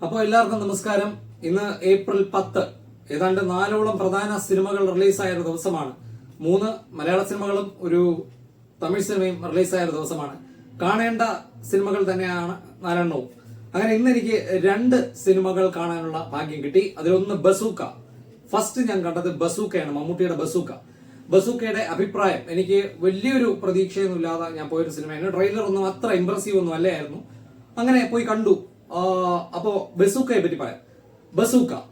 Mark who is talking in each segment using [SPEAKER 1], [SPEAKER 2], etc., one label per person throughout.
[SPEAKER 1] അപ്പോൾ എല്ലാവർക്കും നമസ്കാരം. ഇന്ന് ഏപ്രിൽ 10, ഏതാണ്ട് 4ഓളം പ്രധാന സിനിമകൾ റിലീസായ ഒരു ദിവസമാണ്. 3 മലയാള സിനിമകളും ഒരു തമിഴ് സിനിമയും റിലീസായ ഒരു ദിവസമാണ്. കാണേണ്ട സിനിമകൾ തന്നെയാണ് 4എണ്ണവും. അങ്ങനെ ഇന്ന് എനിക്ക് 2 സിനിമകൾ കാണാനുള്ള ഭാഗ്യം കിട്ടി. അതിലൊന്ന് ബസൂക്ക. ഫസ്റ്റ് ഞാൻ കണ്ടത് ബസൂക്കയാണ്, മമ്മൂട്ടിയുടെ ബസൂക്ക. ബസൂക്കയുടെ അഭിപ്രായം, എനിക്ക് വലിയൊരു പ്രതീക്ഷയൊന്നും ഇല്ലാതെ ഞാൻ പോയൊരു സിനിമയാണ്. ട്രെയിലർ ഒന്നും അത്ര ഇംപ്രസീവ് ഒന്നും അല്ലായിരുന്നു. അങ്ങനെ പോയി കണ്ടു. അപ്പോ ബസൂക്കയെ പറ്റി പറയാം.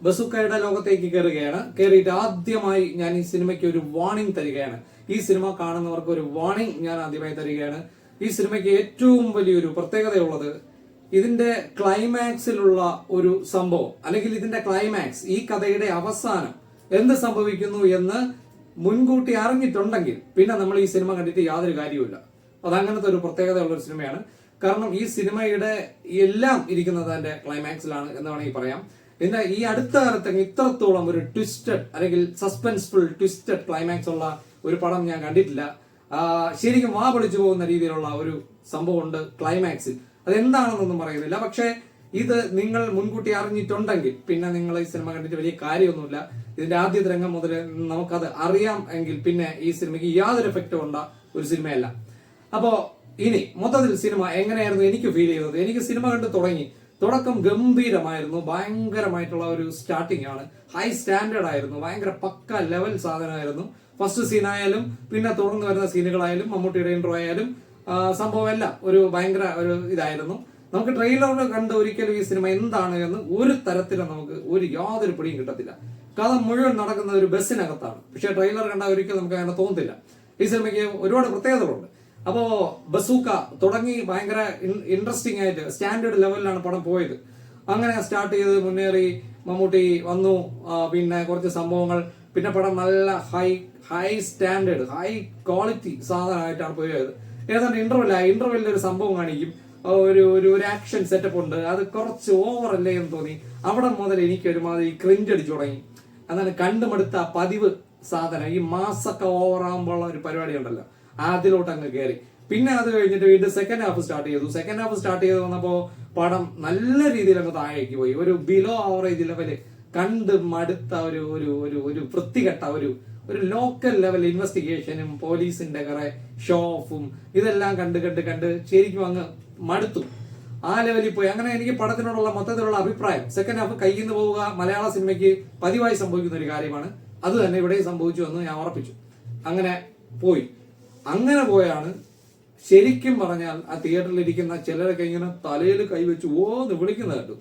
[SPEAKER 1] ബസൂക്കയുടെ ലോകത്തേക്ക് കയറിയിട്ട് ആദ്യമായി ഞാൻ ഈ സിനിമയ്ക്ക് ഒരു വാർണിംഗ് തരികയാണ്. ഈ സിനിമ കാണുന്നവർക്ക് ഒരു വാർണിംഗ് ഞാൻ ആദ്യമായി തരികയാണ്. ഈ സിനിമയ്ക്ക് ഏറ്റവും വലിയൊരു പ്രത്യേകതയുള്ളത് ഇതിന്റെ ക്ലൈമാക്സിലുള്ള ഒരു സംഭവം, അല്ലെങ്കിൽ ഇതിന്റെ ക്ലൈമാക്സ്, ഈ കഥയുടെ അവസാനം എന്ത് സംഭവിക്കുന്നു എന്ന് മുൻകൂട്ടി അറിഞ്ഞിട്ടുണ്ടെങ്കിൽ പിന്നെ നമ്മൾ ഈ സിനിമ കണ്ടിട്ട് യാതൊരു കാര്യവുമില്ല. അതങ്ങനത്തെ ഒരു പ്രത്യേകതയുള്ള ഒരു സിനിമയാണ്. കാരണം ഈ സിനിമയുടെ എല്ലാം ഇരിക്കുന്നത് അതിന്റെ ക്ലൈമാക്സിലാണ് എന്ന് വേണമെങ്കിൽ പറയാം. പിന്നെ ഈ അടുത്ത കാലത്ത് ഇത്രത്തോളം ഒരു ട്വിസ്റ്റഡ് അല്ലെങ്കിൽ സസ്പെൻസ്ഫുൾ ട്വിസ്റ്റഡ് ക്ലൈമാക്സ് ഉള്ള ഒരു പടം ഞാൻ കണ്ടിട്ടില്ല. ശരിക്കും വാ പൊളിച്ചു പോകുന്ന രീതിയിലുള്ള ഒരു സംഭവമുണ്ട് ക്ലൈമാക്സിൽ. അതെന്താണെന്നൊന്നും പറയുന്നില്ല. പക്ഷേ ഇത് നിങ്ങൾ മുൻകൂട്ടി അറിഞ്ഞിട്ടുണ്ടെങ്കിൽ പിന്നെ നിങ്ങൾ ഈ സിനിമ കണ്ടിട്ട് വലിയ കാര്യമൊന്നുമില്ല. ഇതിന്റെ ആദ്യത്തെ രംഗം മുതൽ നമുക്കത് അറിയാം എങ്കിൽ പിന്നെ ഈ സിനിമയ്ക്ക് യാതൊരു എഫക്റ്റും ഉണ്ട ഒരു സിനിമയല്ല. അപ്പോ ഇനി മൊത്തത്തിൽ സിനിമ എങ്ങനെയായിരുന്നു എനിക്ക് ഫീൽ ചെയ്തത്? എനിക്ക് സിനിമ കണ്ട് തുടക്കം ഗംഭീരമായിരുന്നു. ഭയങ്കരമായിട്ടുള്ള ഒരു സ്റ്റാർട്ടിംഗ് ആണ്. ഹൈ സ്റ്റാൻഡേർഡ് ആയിരുന്നു. ഭയങ്കര പക്ക ലെവൽ സാധനമായിരുന്നു. ഫസ്റ്റ് സീനായാലും പിന്നെ തുടർന്ന് വരുന്ന സീനുകളായാലും മമ്മൂട്ടിയുടെ ഇൻട്രോ ആയാലും സംഭവം എല്ലാം ഒരു ഭയങ്കര ഒരു ഇതായിരുന്നു. നമുക്ക് ട്രെയിലർ കണ്ട് ഒരിക്കലും ഈ സിനിമ എന്താണ് എന്ന് ഒരു തരത്തിലും നമുക്ക് യാതൊരു പിടിയും കിട്ടത്തില്ല. കഥ മുഴുവൻ നടക്കുന്നത് ഒരു ബസ്സിനകത്താണ്. പക്ഷെ ട്രെയിലർ കണ്ടാൽ ഒരിക്കലും നമുക്ക് അങ്ങനെ തോന്നത്തില്ല. ഈ സിനിമയ്ക്ക് ഒരുപാട് പ്രത്യേകതകളുണ്ട്. അപ്പോ ബസൂക്ക തുടങ്ങി ഭയങ്കര ഇൻട്രസ്റ്റിംഗ് ആയിട്ട് സ്റ്റാൻഡേർഡ് ലെവലിലാണ് പടം പോയത്. അങ്ങനെ സ്റ്റാർട്ട് ചെയ്ത് മുന്നേറി മമ്മൂട്ടി വന്നു. പിന്നെ കുറച്ച് സംഭവങ്ങൾ, പിന്നെ പടം നല്ല ഹൈ സ്റ്റാൻഡേർഡ് ഹൈ ക്വാളിറ്റി സാധനമായിട്ടാണ് പോയത്. ഏതാണ്ട് ഇന്റർവെല്ലിൽ ഒരു സംഭവം കാണിക്കും. ഒരു ആക്ഷൻ സെറ്റപ്പ് ഉണ്ട്. അത് കുറച്ച് ഓവർ അല്ലേ എന്ന് തോന്നി. അവിടെ മുതൽ എനിക്ക് ഒരുമാതിരി ക്രിഞ്ച് അടിച്ചു തുടങ്ങി. എന്നാണ് കണ്ടുമടുത്ത പതിവ് സാധനം, ഈ മാസൊക്കെ ഓവർ ആകുമ്പോൾ ഒരു പരിപാടി ഉണ്ടല്ലോ, അതിലോട്ട് അങ്ങ് കയറി. പിന്നെ അത് കഴിഞ്ഞിട്ട് വീണ്ടും സെക്കൻഡ് ഹാഫ് സ്റ്റാർട്ട് ചെയ്ത് വന്നപ്പോ പടം നല്ല രീതിയിൽ അങ്ങ് താഴേക്ക് പോയി. ഒരു ബിലോ ആവറേജ് ലെവല് കണ്ട് മടുത്ത ഒരു വൃത്തികെട്ട ഒരു ലോക്കൽ ലെവൽ ഇൻവെസ്റ്റിഗേഷനും പോലീസിന്റെ കുറെ ഷോ ഓഫും ഇതെല്ലാം കണ്ട് ശരിക്കും അങ്ങ് മടുത്തു. ആ ലെവലിൽ പോയി. അങ്ങനെ എനിക്ക് പടത്തിനോടുള്ള മൊത്തത്തിലുള്ള അഭിപ്രായം, സെക്കൻഡ് ഹാഫ് കയ്യിൽ നിന്ന് പോവുക മലയാള സിനിമയ്ക്ക് പതിവായി സംഭവിക്കുന്ന ഒരു കാര്യമാണ്. അത് തന്നെ ഇവിടെ സംഭവിച്ചു എന്ന് ഞാൻ ഉറപ്പിച്ചു. അങ്ങനെ പോയാണ് ശരിക്കും പറഞ്ഞാൽ ആ തിയേറ്ററിൽ ഇരിക്കുന്ന ചിലരൊക്കെ ഇങ്ങനെ തലയിൽ കൈവച്ച് ഓന്ന് വിളിക്കുന്നത് കേട്ടു.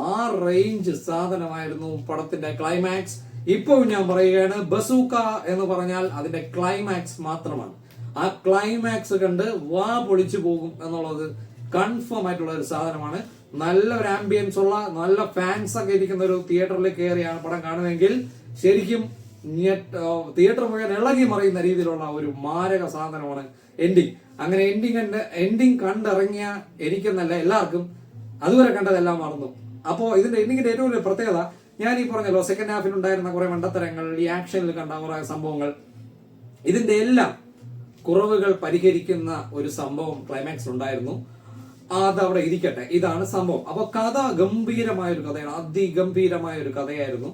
[SPEAKER 1] ആ റേഞ്ച് സാധനമായിരുന്നു പടത്തിന്റെ ക്ലൈമാക്സ്. ഇപ്പോൾ ഞാൻ പറയുകയാണ്, ബസൂക്ക എന്ന് പറഞ്ഞാൽ അതിന്റെ ക്ലൈമാക്സ് മാത്രമാണ്. ആ ക്ലൈമാക്സ് കണ്ട് വാ പൊളിച്ചു പോകും എന്നുള്ളത് കൺഫേം ആയിട്ടുള്ള ഒരു സാധനമാണ്. നല്ല ഒരു ആംബിയൻസ് ഉള്ള നല്ല ഫാൻസ് ഒക്കെ ഇരിക്കുന്ന ഒരു തിയേറ്ററിൽ കയറിയാണ് പടം കാണുന്നതെങ്കിൽ ശരിക്കും തിയേറ്റർ മുഴുവൻ ഇളകി മറിയുന്ന രീതിയിലുള്ള ഒരു മാരക സാധനമാണ് എൻഡിങ്. അങ്ങനെ എൻഡിങ് കണ്ടിറങ്ങിയ എനിക്കെന്നല്ല എല്ലാവർക്കും അതുവരെ കണ്ടതെല്ലാം മറന്നു. അപ്പോ ഇതിന്റെ എൻഡിങ്ങിന്റെ ഏറ്റവും വലിയ പ്രത്യേകത, ഞാൻ ഈ പറഞ്ഞല്ലോ, സെക്കൻഡ് ഹാഫിൽ ഉണ്ടായിരുന്ന കുറെ മണ്ടത്തരങ്ങൾ, ഈ ആക്ഷനിൽ കണ്ട കുറെ സംഭവങ്ങൾ, ഇതിന്റെ എല്ലാം കുറവുകൾ പരിഹരിക്കുന്ന ഒരു സംഭവം ക്ലൈമാക്സ് ഉണ്ടായിരുന്നു. അതവിടെ ഇരിക്കട്ടെ, ഇതാണ് സംഭവം. അപ്പൊ കഥ ഗംഭീരമായ ഒരു കഥയാണ്, അതിഗംഭീരമായ ഒരു കഥയായിരുന്നു.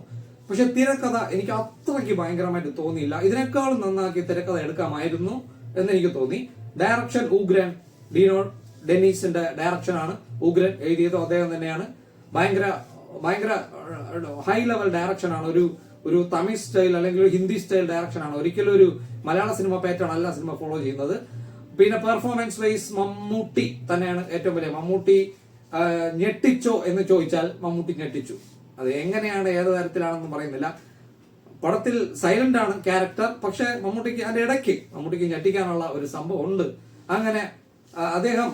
[SPEAKER 1] പക്ഷെ തിരക്കഥ എനിക്ക് അത്രയ്ക്ക് ഭയങ്കരമായിട്ട് തോന്നിയില്ല. ഇതിനേക്കാളും നന്നാക്കി തിരക്കഥ എടുക്കാമായിരുന്നു എന്ന് എനിക്ക് തോന്നി. ഡയറക്ഷൻ ഉഗ്രൻ, ഡീനോ ഡെന്നീസിന്റെ ഡയറക്ഷനാണ്. ഉഗ്രൻ എഴുതിയത് അദ്ദേഹം തന്നെയാണ്. ഭയങ്കര ഹൈ ലെവൽ ഡയറക്ഷനാണ്. ഒരു തമിഴ് സ്റ്റൈൽ അല്ലെങ്കിൽ ഒരു ഹിന്ദി സ്റ്റൈൽ ഡയറക്ഷനാണ്. ഒരിക്കലും ഒരു മലയാള സിനിമ പാറ്റേൺ അല്ല സിനിമ ഫോളോ ചെയ്യുന്നത്. പിന്നെ പെർഫോമൻസ് വൈസ് മമ്മൂട്ടി തന്നെയാണ് ഏറ്റവും വലിയ. മമ്മൂട്ടി ഞെട്ടിച്ചോ എന്ന് ചോദിച്ചാൽ മമ്മൂട്ടി ഞെട്ടിച്ചു. അത് എങ്ങനെയാണ്, ഏത് തരത്തിലാണെന്ന് പറയുന്നില്ല. പടത്തിൽ സൈലന്റ് ആണ് ക്യാരക്ടർ, പക്ഷെ മമ്മൂട്ടിക്ക് അതിന്റെ ഇടയ്ക്ക് മമ്മൂട്ടിക്ക് ഞെട്ടിക്കാനുള്ള ഒരു സംഭവം ഉണ്ട്. അങ്ങനെ അദ്ദേഹം,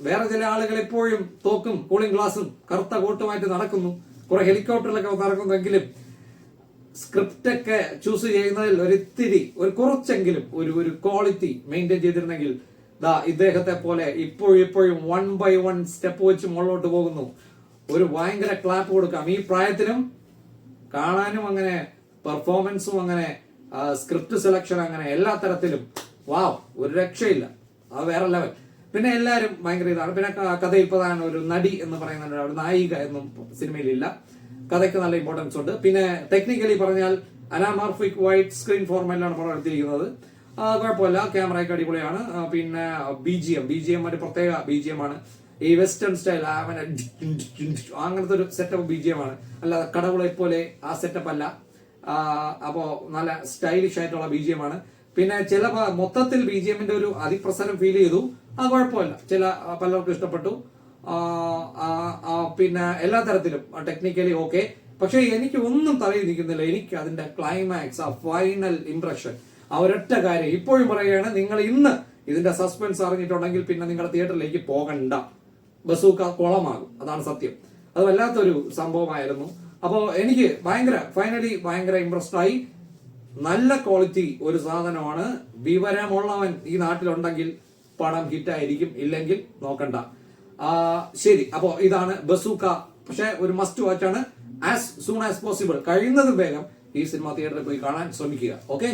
[SPEAKER 1] വേറെ ചില ആളുകൾ എപ്പോഴും തോക്കും കൂളിംഗ് ഗ്ലാസും കറുത്ത കോട്ടുമായിട്ട് നടക്കുന്നു, കുറെ ഹെലികോപ്റ്ററിലൊക്കെ നടക്കുന്നെങ്കിലും സ്ക്രിപ്റ്റ് ഒക്കെ ചൂസ് ചെയ്യുന്നതിൽ ഒരു കുറച്ചെങ്കിലും ഒരു ക്വാളിറ്റി മെയിൻറ്റെയിൻ ചെയ്തിരുന്നെങ്കിൽ ഇദ്ദേഹത്തെ പോലെ ഇപ്പോഴും 1 by 1 സ്റ്റെപ്പ് വെച്ച് മുകളിലോട്ട് പോകുന്നു. ഒരു ഭയങ്കര ക്ലാപ്പ് കൊടുക്കാം. ഈ പ്രായത്തിലും കാണാനും അങ്ങനെ, പെർഫോമൻസും അങ്ങനെ, സ്ക്രിപ്റ്റ് സെലക്ഷൻ അങ്ങനെ, എല്ലാ തരത്തിലും വാവ്, ഒരു രക്ഷയില്ല. അത് വേറെ ലെവൽ. പിന്നെ എല്ലാവരും ഭയങ്കര ഇതാണ്. പിന്നെ കഥയിൽ പ്രധാന ഒരു നടി എന്ന് പറയുന്ന ഒരു നായിക എന്നും സിനിമയിലില്ല. കഥയ്ക്ക് നല്ല ഇമ്പോർട്ടൻസ് ഉണ്ട്. പിന്നെ ടെക്നിക്കലി പറഞ്ഞാൽ അനാമാർഫിക് വൈറ്റ് സ്ക്രീൻ ഫോർമാറ്റിലാണ് പടം എടുത്തിരിക്കുന്നത്. കുഴപ്പമില്ല, ക്യാമറയൊക്കെ അടിപൊളിയാണ്. പിന്നെ ബി ജി എം ഒരു പ്രത്യേക BGM ആണ്. ഈ വെസ്റ്റേൺ സ്റ്റൈൽ അങ്ങനത്തെ ഒരു സെറ്റപ്പ് BGM ആണ്, അല്ലാതെ കടവുളെ പോലെ ആ സെറ്റപ്പ് അല്ല. അപ്പോ നല്ല സ്റ്റൈലിഷ് ആയിട്ടുള്ള BGM ആണ്. പിന്നെ ചില മൊത്തത്തിൽ BGMന്റെ ഒരു അതിപ്രസരം ഫീൽ ചെയ്തു. കുഴപ്പമില്ല, പലർക്കും ഇഷ്ടപ്പെട്ടു. പിന്നെ എല്ലാ തരത്തിലും ടെക്നിക്കലി ഓക്കെ. പക്ഷെ എനിക്ക് ഒന്നും തലയിൽ നിൽക്കുന്നില്ല. എനിക്ക് അതിന്റെ ക്ലൈമാക്സ്, ആ ഫൈനൽ ഇംപ്രഷൻ, ആ ഒരൊറ്റ കാര്യം ഇപ്പോഴും പറയുകയാണ്, നിങ്ങൾ ഇന്ന് ഇതിന്റെ സസ്പെൻസ് അറിഞ്ഞിട്ടുണ്ടെങ്കിൽ പിന്നെ നിങ്ങളുടെ തിയേറ്ററിലേക്ക് പോകണ്ട. ബസൂക്ക കുളമാകും, അതാണ് സത്യം. അത് വല്ലാത്തൊരു സംഭവമായിരുന്നു. അപ്പോ എനിക്ക് ഫൈനലി ഭയങ്കര ഇംപ്രസ്ഡ് ആയി. നല്ല ക്വാളിറ്റി ഒരു സാധനമാണ്. വിവരമുള്ളവൻ ഈ നാട്ടിലുണ്ടെങ്കിൽ പടം ഹിറ്റായിരിക്കും, ഇല്ലെങ്കിൽ നോക്കണ്ട. ശരി, അപ്പോ ഇതാണ് ബസൂക്ക. പക്ഷെ ഒരു മസ്റ്റ് വാച്ച് ആണ്. ആസ് സൂൺ ആസ് പോസിബിൾ, കഴിയുന്നതും വേഗം ഈ സിനിമ തിയേറ്ററിൽ പോയി കാണാൻ ശ്രമിക്കുക. ഓക്കെ.